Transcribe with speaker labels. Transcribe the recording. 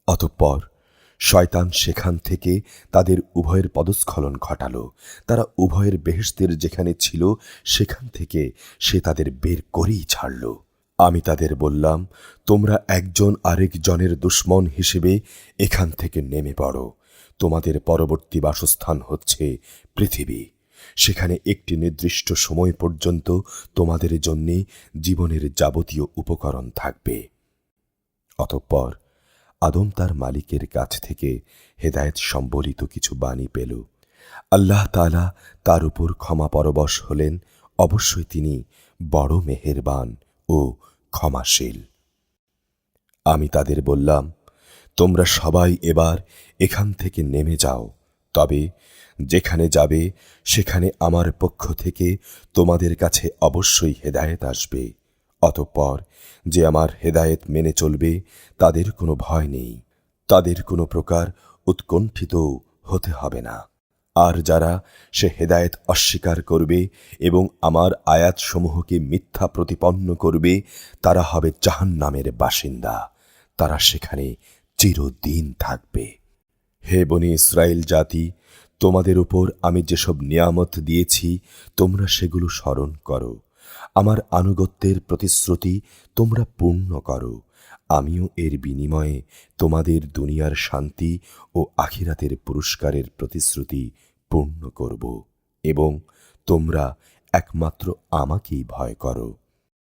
Speaker 1: অতঃপর শয়তান সেখান থেকে তাদের উভয়ের পদস্খলন ঘটাল। তারা উভয়ের বেহেশতের যেখানে ছিল সেখান থেকে সে তাদের বের করেই ছাড়ল। আমি তাদের বললাম, তোমরা একজন আরেকজনের দুশমন হিসেবে এখান থেকে নেমে পড়ো। তোমাদের পরবর্তী বাসস্থান হচ্ছে পৃথিবী। সেখানে একটি নির্দিষ্ট সময় পর্যন্ত তোমাদের জন্যে জীবনের যাবতীয় উপকরণ থাকবে। অতঃপর আদম তার মালিকের কাছ থেকে হেদায়েত সম্বলিত কিছু বাণী পেল। আল্লাহ তাআলা তার উপর ক্ষমা পরবশ হলেন। অবশ্যই তিনি বড় মেহেরবান ও ক্ষমাশীল। আমি তাদের বললাম, তোমরা সবাই এবার এখান থেকে নেমে যাও। তবে যেখানে যাবে সেখানে আমার পক্ষ থেকে তোমাদের কাছে অবশ্যই হেদায়েত আসবে। অতঃপর যে আমার হেদায়েত মেনে চলবে তাদের কোনো ভয় নেই, তাদের কোনো প্রকার উৎকণ্ঠিত হতে হবে না। আর যারা সে হেদায়েত অস্বীকার করবে এবং আমার আয়াতসমূহকে মিথ্যা প্রতিপন্ন করবে তারা হবে জাহান্নামের বাসিন্দা। তারা সেখানে চিরদিন থাকবে। হে বনী ইসরাইল জাতি, তোমাদের উপর আমি যেসব নিয়ামত দিয়েছি তোমরা সেগুলো স্মরণ করো। আমার আনুগত্যের প্রতিশ্রুতি তোমরা পূর্ণ করো। আমিও এর বিনিময়ে তোমাদের দুনিয়ার শান্তি ও আখিরাতের পুরস্কারের প্রতিশ্রুতি পূর্ণ করব এবং তোমরা একমাত্র আমাকেই ভয় করো।